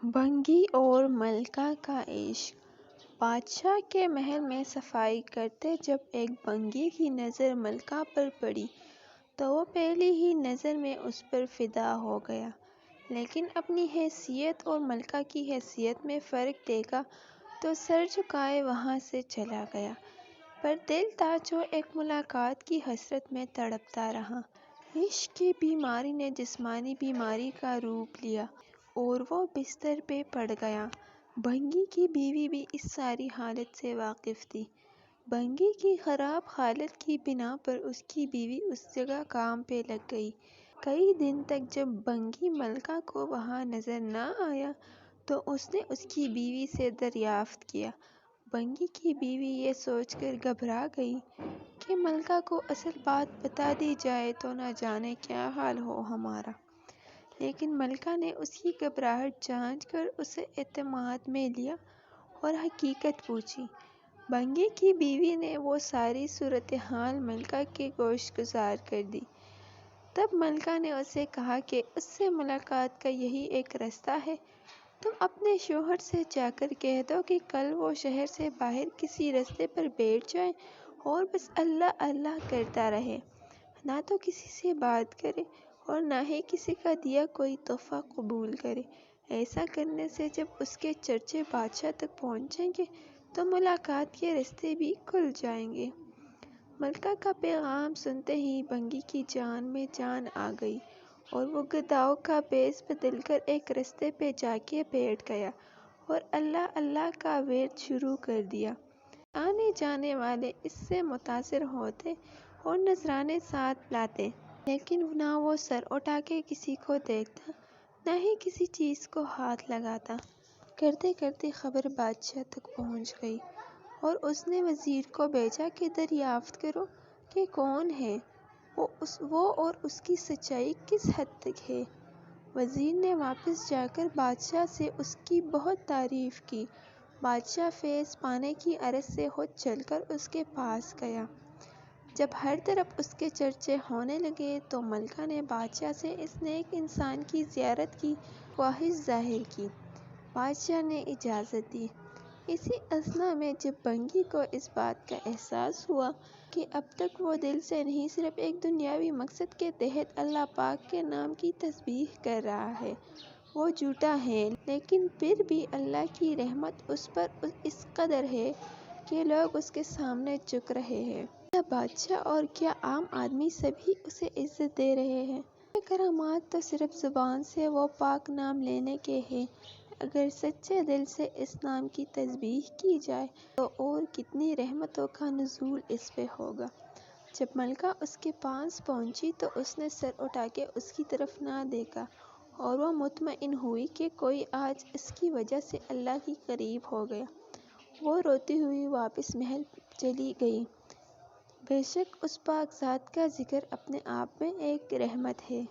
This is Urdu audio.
بھنگی اور ملکہ کا عشق۔ بادشاہ کے محل میں صفائی کرتے جب ایک بھنگی کی نظر ملکہ پر پڑی تو وہ پہلی ہی نظر میں اس پر فدا ہو گیا، لیکن اپنی حیثیت اور ملکہ کی حیثیت میں فرق دیکھا تو سر جھکائے وہاں سے چلا گیا، پر دل تھا جو ایک ملاقات کی حسرت میں تڑپتا رہا۔ عشق کی بیماری نے جسمانی بیماری کا روپ لیا اور وہ بستر پہ پڑ گیا۔ بھنگی کی بیوی بھی اس ساری حالت سے واقف تھی۔ بھنگی کی خراب حالت کی بنا پر اس کی بیوی اس جگہ کام پہ لگ گئی۔ کئی دن تک جب بھنگی ملکہ کو وہاں نظر نہ آیا تو اس نے اس کی بیوی سے دریافت کیا۔ بھنگی کی بیوی یہ سوچ کر گھبرا گئی کہ ملکہ کو اصل بات بتا دی جائے تو نہ جانے کیا حال ہو ہمارا، لیکن ملکہ نے اس کی گھبراہٹ جانچ کر اسے اعتماد میں لیا اور حقیقت پوچھی۔ بھنگی کی بیوی نے وہ ساری صورتحال ملکہ کے گوش گزار کر دی۔ تب ملکہ نے اسے کہا کہ اس سے ملاقات کا یہی ایک رستہ ہے، تم اپنے شوہر سے جا کر کہہ دو کہ کل وہ شہر سے باہر کسی رستے پر بیٹھ جائے اور بس اللہ اللہ کرتا رہے، نہ تو کسی سے بات کرے اور نہ ہی کسی کا دیا کوئی تحفہ قبول کرے۔ ایسا کرنے سے جب اس کے چرچے بادشاہ تک پہنچیں گے تو ملاقات کے رستے بھی کھل جائیں گے۔ ملکہ کا پیغام سنتے ہی بھنگی کی جان میں جان آ گئی اور وہ گداؤں کا بھیس بدل کر ایک رستے پہ جا کے بیٹھ گیا اور اللہ اللہ کا ورد شروع کر دیا۔ آنے جانے والے اس سے متاثر ہوتے اور نذرانے ساتھ لاتے، لیکن نہ وہ سر اٹھا کے کسی کو دیکھتا نہ ہی کسی چیز کو ہاتھ لگاتا۔ کرتے کرتے خبر بادشاہ تک پہنچ گئی اور اس نے وزیر کو بھیجا کہ دریافت کرو کہ کون ہے وہ اور اس کی سچائی کس حد تک ہے۔ وزیر نے واپس جا کر بادشاہ سے اس کی بہت تعریف کی۔ بادشاہ فیض پانے کی غرض سے خود چل کر اس کے پاس گیا۔ جب ہر طرف اس کے چرچے ہونے لگے تو ملکہ نے بادشاہ سے اس نیک انسان کی زیارت کی خواہش ظاہر کی۔ بادشاہ نے اجازت دی۔ اسی اثنا میں جب بھنگی کو اس بات کا احساس ہوا کہ اب تک وہ دل سے نہیں صرف ایک دنیاوی مقصد کے تحت اللہ پاک کے نام کی تسبیح کر رہا ہے، وہ جھوٹا ہے، لیکن پھر بھی اللہ کی رحمت اس پر اس قدر ہے کہ لوگ اس کے سامنے جھک رہے ہیں۔ کیا بادشاہ اور کیا عام آدمی سبھی اسے عزت دے رہے ہیں۔ یہ کرامات تو صرف زبان سے وہ پاک نام لینے کے ہیں، اگر سچے دل سے اس نام کی تسبیح کی جائے تو اور کتنی رحمتوں کا نزول اس پہ ہوگا۔ جب ملکہ اس کے پاس پہنچی تو اس نے سر اٹھا کے اس کی طرف نہ دیکھا اور وہ مطمئن ہوئی کہ کوئی آج اس کی وجہ سے اللہ کے قریب ہو گیا۔ وہ روتی ہوئی واپس محل چلی گئی۔ بے شک اس پاک ذات کا ذکر اپنے آپ میں ایک رحمت ہے۔